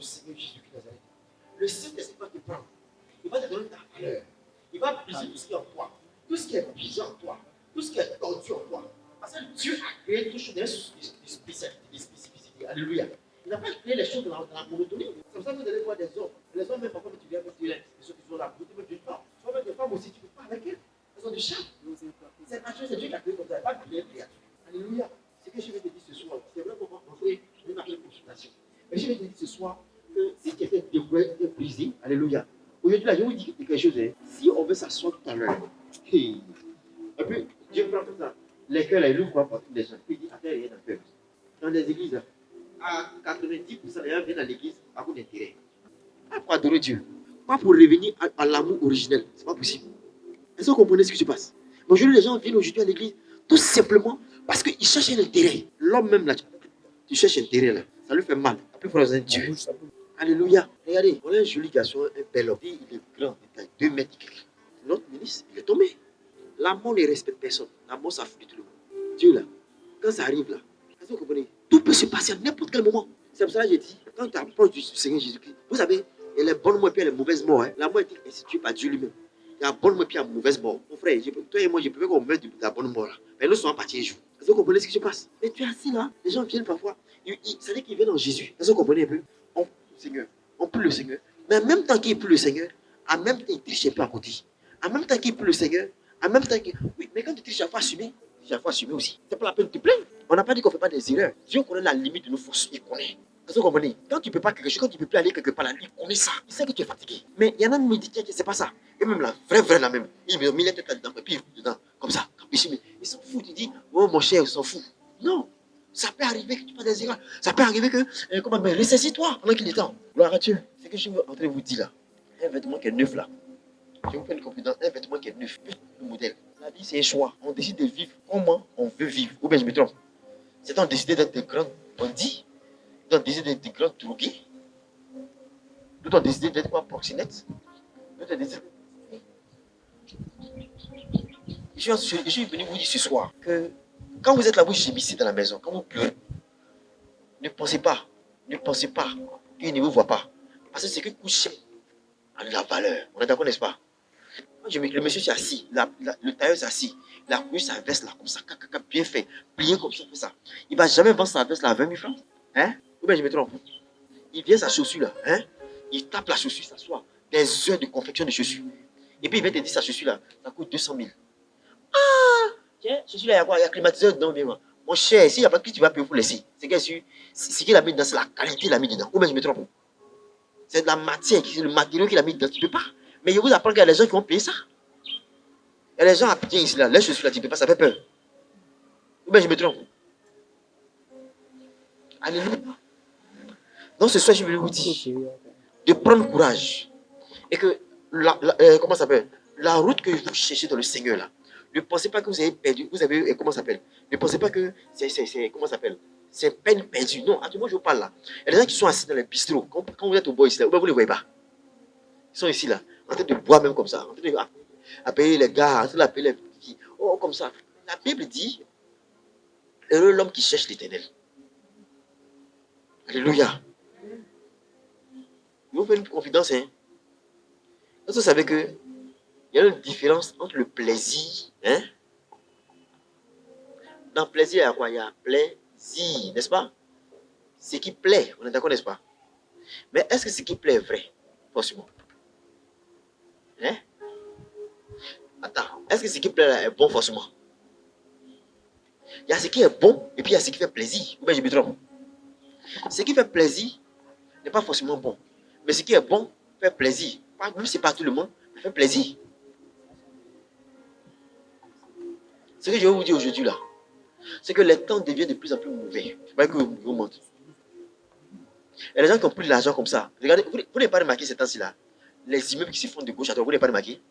Seigneur Jésus-Christ de Nazareth. Le Saint-Esprit va te prendre. Il va te donner ta valeur. Il va briser tout ce qui est en toi. Tout ce qui est brisé en toi. Tout ce qui est tordu en toi. Parce que Dieu a créé toutes choses de spécificité. Alléluia. Il n'a pas créé les choses dans la monotonie. C'est comme ça que vous allez voir des hommes. Les hommes, même parfois, tu viens avec les choses qui sont là. Vous te d'une femme. Tu vois, même des femmes aussi, tu ne peux pas avec elles. Elles ont du charme. C'est naturel, c'est Dieu qui a créé comme ça. Il n'a pas créé créature. Alléluia. Ce que je vais te dire ce soir, c'est vrai qu'on va rentrer dans une consultation. Mais je vais te dire ce soir que si tu étais brisé, alléluia. Aujourd'hui, là, je vous dis quelque chose. Hein. Si on veut s'asseoir tout à l'heure, et puis Dieu prend tout ça. Les cœurs, là, il ouvre pour tous les gens. Puis il dit, attends, il y a un peu. Dans les églises, à 90%, les gens viennent à l'église à cause d'intérêt. Pas pour adorer Dieu. Pas pour revenir à l'amour originel. C'est pas possible. Est-ce que vous comprenez ce qui se passe? Aujourd'hui, les gens viennent aujourd'hui à l'église tout simplement parce qu'ils cherchent un intérêt. L'homme même là, tu cherches un intérêt là. Ça lui fait mal. Après, il faut un Dieu. Alléluia. Regardez, on a un joli garçon, un bel homme. Il est grand, il a 2 mètres. Notre ministre, il est tombé. L'amour ne respecte personne. L'amour, ça fout tout le monde. Dieu là, quand ça arrive là, est-ce que vous comprenez? Tout peut se passer à n'importe quel moment. C'est pour ça que j'ai dit, quand tu approches du Seigneur Jésus-Christ, vous savez, il y a les bonnes morts et puis il y a les mauvaises morts. Hein. La mort est instituée par Dieu lui-même. Il y a la bonne mort et puis il y a la mauvaise mort. Mon frère, toi et moi, je peux qu'on meure de la bonne mort là. Mais nous sommes partis un jour. Est-ce que vous comprenez ce qui se passe? Mais tu es assis là, les gens viennent parfois. Ça dit qu'ils viennent en Jésus. Est-ce que vous comprenez un peu? On prie le Seigneur. On prie le Seigneur. Mais en même temps qu'il prie le Seigneur, en même temps il triche un peu à côté. En même temps qu'il prie le Seigneur, en même temps qu'il. Oui, mais quand tu triches, il faut assumer. Il faut assumer aussi. C'est pas la peine de te plaindre. On n'a pas dit qu'on ne fait pas des erreurs. Dieu connaît la limite de nos forces. Il connaît. Est-ce que vous comprenez? Quand tu ne peux pas quelque chose, quand tu ne peux plus aller quelque part là, il connaît ça. Il sait que tu es fatigué. Mais il y en a qui me disent que c'est pas ça. Et même la vraie la même. Il me met la tête là-dedans, et puis dedans, comme ça. Il s'en fout. Il dit, oh mon cher, il s'en fout. Non. Ça peut arriver que tu fasses des erreurs. Ça peut arriver que, comment, mais ressaisis-toi pendant qu'il est temps. Gloire à Dieu. C'est ce que je suis en train de vous dire là. Un vêtement qui est neuf là. Je vous fais une confidence. Un vêtement qui est neuf. Le modèle. La vie, c'est un choix. On décide de vivre comment on veut vivre. Ou bien je me trompe. C'est on décide d'être des grands bandits. D'autres ont décidé d'être des grands drogués. D'autres ont décidé d'être quoi, proxénètes. D'autres ont décidé. Je suis venu vous dire ce soir que quand vous êtes là, vous gémissez dans la maison, quand vous pleurez, ne pensez pas qu'il ne vous voit pas. Parce que c'est que coucher a de la valeur. On est d'accord, n'est-ce pas? Le monsieur s'est assis, le tailleur s'est assis, il a couru sa veste là, comme ça, bien fait, plié comme ça. Il ne va jamais vendre sa veste là à 20 000 francs. Hein? Ou bien je me trompe. Il vient sa chaussure là, hein? Il tape la chaussure, s'assoit. Des heures de confection de chaussures. Et puis il vient te dire sa chaussure là, ça coûte 200 000. Ah! Tiens, chaussure là, il y a quoi? Il y a climatiseur dedans, bien. Mon cher, s'il n'y a pas de qui tu vas payer pour laisser. C'est qu'il a mis dedans, c'est la qualité qu'il a mis dedans. Ou bien je me trompe. C'est de la matière, c'est le matériau qu'il a mis dedans. Tu ne peux pas. Mais je vous apprends qu'il y a des gens qui vont payer ça. Il y a des gens à payer ici là, les chaussures là, tu ne peux pas, ça fait peur. Ou bien je me trompe. Alléluia. Donc ce soir, je vais vous dire de prendre courage. Et que, comment ça s'appelle? La route que vous cherchez dans le Seigneur là, ne pensez pas que vous avez perdu, comment ça s'appelle? Ne pensez pas que comment ça s'appelle? C'est peine perdue. Non, à tout moment je vous parle là. Il y a des gens qui sont assis dans les bistrots. Quand vous êtes au bord ici là, vous ne les voyez pas. Ils sont ici là, en train de boire même comme ça, en train d'appeler les gars, en train d'appeler les filles. Oh, comme ça. La Bible dit, heureux l'homme qui cherche l'Éternel. Alléluia. Je vous fais une confidence, hein. Vous savez que il y a une différence entre le plaisir, hein. Dans le plaisir, il y a quoi? Il y a plaisir, n'est-ce pas? Ce qui plaît, on est d'accord, n'est-ce pas? Mais est-ce que ce qui plaît est vrai? Forcément. Hein? Attends, est-ce que ce qui plaît là est bon forcément? Il y a ce qui est bon et puis il y a ce qui fait plaisir. Ou bien je me trompe. Ce qui fait plaisir n'est pas forcément bon. Mais ce qui est bon fait plaisir. Même si c'est pas tout le monde, mais fait plaisir. Ce que je vais vous dire aujourd'hui là, c'est que les temps deviennent de plus en plus mauvais. Je ne sais pas que vous montre. Il y a des gens qui ont pris de l'argent comme ça. Regardez, vous n'avez pas remarqué ces temps-ci là. Les immeubles qui se font de gauche à droite, vous n'avez pas remarqué?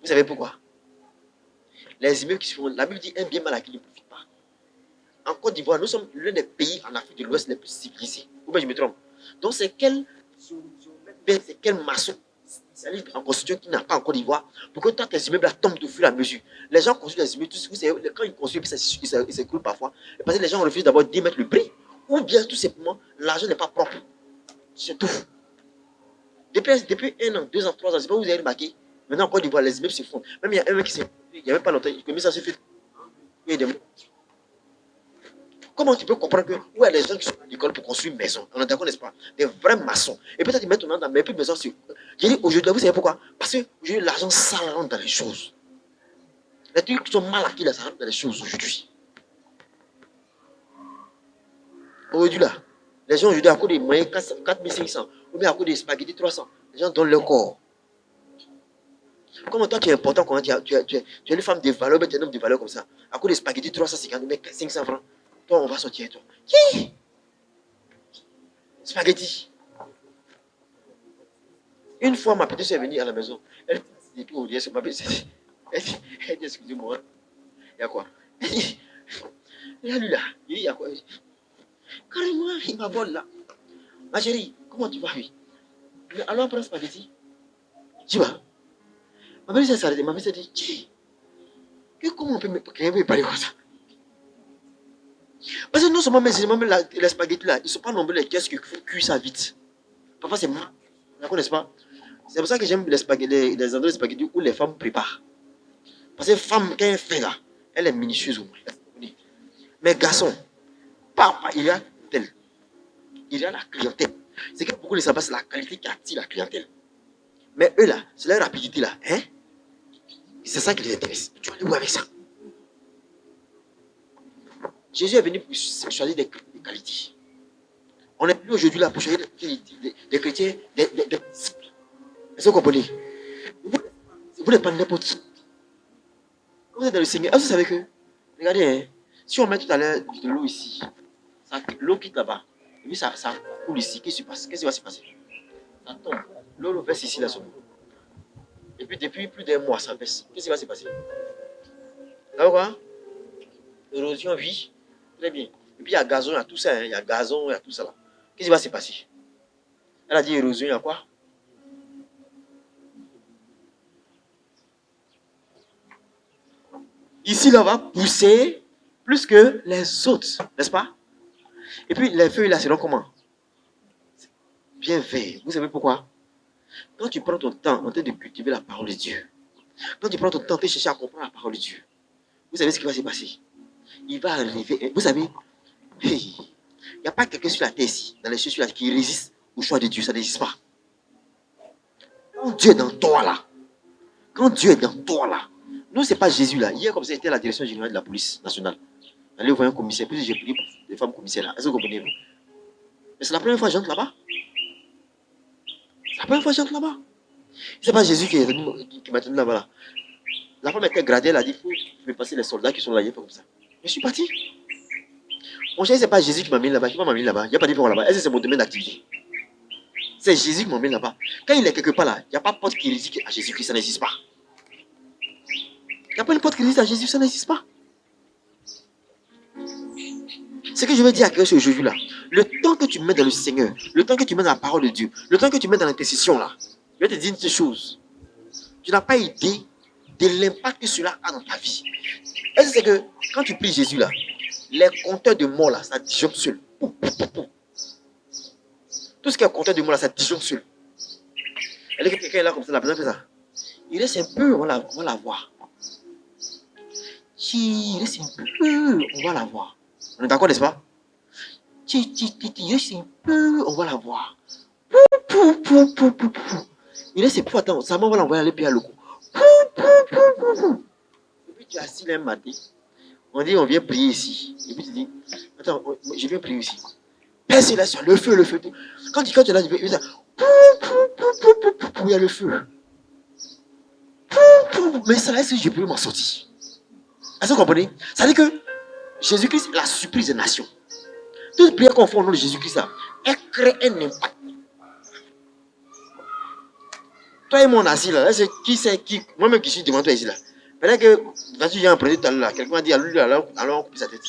Vous savez pourquoi? Les immeubles qui se font, la Bible dit un bien mal acquis ne profite pas. En Côte d'Ivoire, nous sommes l'un des pays en Afrique de l'Ouest les plus civilisés. Ou bien je me trompe. Donc c'est quel maçon en construction qui n'a pas en Côte d'Ivoire pour que tant tes immeubles là tombent au fur et à mesure. Les gens construisent les immeubles, vous savez, quand ils construisent, ils s'écroulent parfois. Parce que les gens refusent d'abord d'y mettre le prix. Ou bien tout simplement, l'argent n'est pas propre. C'est tout. Depuis 1 an, 2 ans, 3 ans, c'est pas vous avez remarqué. Maintenant, en Côte d'Ivoire, les immeubles se font. Même il y a un mec qui s'est. Il n'y a même pas longtemps, il a mis ça sur Facebook. Il y a des mots. Comment tu peux comprendre que où il y a des gens qui sont à l'école pour construire une maison? On est d'accord, n'est-ce pas? Des vrais maçons. Et peut-être ils mettent ton nom dans mes plus de maisons. J'ai dit aujourd'hui, vous savez pourquoi? Parce que aujourd'hui, l'argent sale rentre dans les choses. Les trucs qui sont mal acquis là, ça rentre dans les choses aujourd'hui. Aujourd'hui là, les gens aujourd'hui à cause des moyens 4500 ou bien à cause des spaghettis 300, les gens donnent leur corps. Comment toi tu es important quand tu es une femme de valeur, tu es un homme de valeur comme ça. À cause des spaghettis 350, mais 500 francs, toi on va sortir toi. Qui? Spaghetti. Une fois ma petite soeur est venue à la maison, elle dit tout, elle dit excusez-moi, il y a quoi? Elle dit, il y a lui là, il y a quoi? Carrément, il m'aborde là. Ma chérie, comment tu vas? Oui. Alors on prend spaghetti. Tu vois? Ma mère s'est arrêtée, ma mère s'est dit, comment on peut me parler comme ça? Parce que non seulement les spaghettis là, ils ne sont pas nombreux les caisses qui font cuire ça vite. Parfois c'est moi. Vous ne connaissez pas? C'est pour ça que j'aime les spaghettis, les endroits de spaghettis où les femmes préparent. Parce que femme, quand elle fait là, elle est minutieuse au moins. Mais garçon, papa, il y a tel. Il y a la clientèle. C'est que beaucoup ne savent pas, c'est la qualité qui attire la clientèle. Mais eux là, c'est la rapidité là. Hein? C'est ça qui les intéresse. Tu vas aller où avec ça? Jésus est venu pour choisir des qualités. On n'est plus aujourd'hui là pour choisir des chrétiens, des disciples. Est-ce que vous comprenez? Vous n'êtes pas n'importe qui. Quand vous êtes dans le Seigneur, vous savez que, regardez, hein, si on met tout à l'heure de l'eau ici, l'eau quitte là-bas, et puis ça coule ici, qu'est-ce qui va se passer? Ça tombe. L'eau verse ici, là, sur nous. Et puis depuis plus d'un mois, ça baisse. Qu'est-ce qui va se passer? D'accord quoi? Érosion, oui. Très bien. Et puis il y a gazon, il y a tout ça. Hein. Il y a gazon, il y a tout ça là. Qu'est-ce qui va se passer? Elle a dit érosion, il y a quoi? Ici, là, on va pousser plus que les autres, n'est-ce pas? Et puis les feuilles là, seront comment? Bien vert. Vous savez pourquoi? Quand tu prends ton temps en train de cultiver la parole de Dieu, quand tu prends ton temps de chercher à comprendre la parole de Dieu, vous savez ce qui va se passer? Il va arriver. Vous savez, il n'y a pas quelqu'un sur la terre ici, dans les cieux sur la terre, qui résiste au choix de Dieu. Ça n'existe pas. Quand Dieu est dans toi là, quand Dieu est dans toi là, non, c'est pas Jésus là. Hier, comme ça, c'était la direction générale de la police nationale. Allez voir un commissaire. Puis j'ai prié pour les femmes commissaires là. Est-ce que vous comprenez? Mais c'est la première fois que j'entre là-bas. C'est la première fois que j'entre là-bas. C'est pas Jésus qui m'a tenu là-bas là. La femme était gradée, elle a dit, il faut me passer les soldats qui sont là, il faut comme ça. Je suis parti. Mon chéri, c'est pas Jésus qui m'a mis là-bas, qui m'a mis là-bas. Il n'y a pas de problème là-bas. Est-ce que c'est mon domaine d'activité? C'est Jésus qui m'a mis là-bas. Quand il est quelque part là, il n'y a pas de porte qui résiste à Jésus-Christ, ça n'existe pas. Il n'y a pas une porte qui résiste à Jésus, ça n'existe pas. Ce que je veux dire à quelqu'un aujourd'hui là, le temps que tu mets dans le Seigneur, le temps que tu mets dans la parole de Dieu, le temps que tu mets dans l'intercession là, je vais te dire une chose. Tu n'as pas idée de l'impact que cela a dans ta vie. Est-ce que c'est que quand tu pries Jésus là, les compteurs de mort là, ça disjoncte seul. Tout ce qui est compteur de mort là, ça disjoncte seul. Et quelqu'un est là comme ça, la personne fait ça. Il reste un peu, on va la voir. Il reste un peu, on va la voir. On est d'accord, n'est-ce pas? Il reste un peu, on va la voir. Il reste un peu, attends, ça on va l'envoyer aller payer à l'eau. Et puis tu es assis là un matin. On dit, on vient prier ici. Et puis tu dis, attends, je viens prier ici. Perce là sur le feu. Quand tu es là, tu veux dire, il y a le feu. Mais ça, est-ce que je peux m'en sortir? Est-ce que vous comprenez? Ça veut dire que Jésus-Christ est la surprise des nations. Toute prière qu'on fait au nom de Jésus-Christ, elle crée un impact. Toi et mon assis là, c'est qui c'est qui? Moi-même qui suis devant toi ici là. Peut-être que quand tu viens en prêter tout à l'heure, quelqu'un m'a dit, alors on coupe sa tête.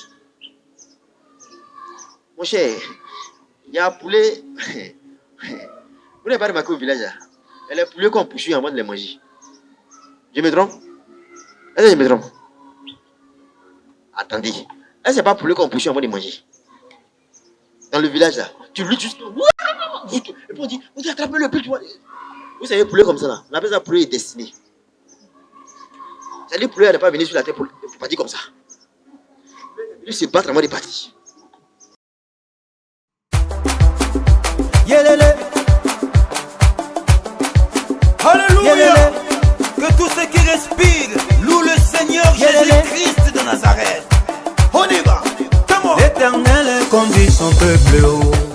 Mon cher, il y a un poulet. Vous n'avez pas remarqué au village là? Il y a les poulets qu'on poursuit avant de les manger. Je me trompe? Est-ce que je me trompe? Attendez. Est-ce que c'est pas poulet qu'on poursuit avant de manger? Dans le village là, tu luttes juste. Et puis on dit attrapez-le, puis tu vois. Vous savez, poulet comme ça là, on appelle ça poulet destiné. C'est-à-dire poulet n'est pas venu sur la terre pour partir comme ça. Il se battre en mode parti. Yélélé. Alléluia. Que tous ceux qui respirent louent le Seigneur Jésus-Christ de Nazareth. On y va. L'éternel conduit son peuple haut.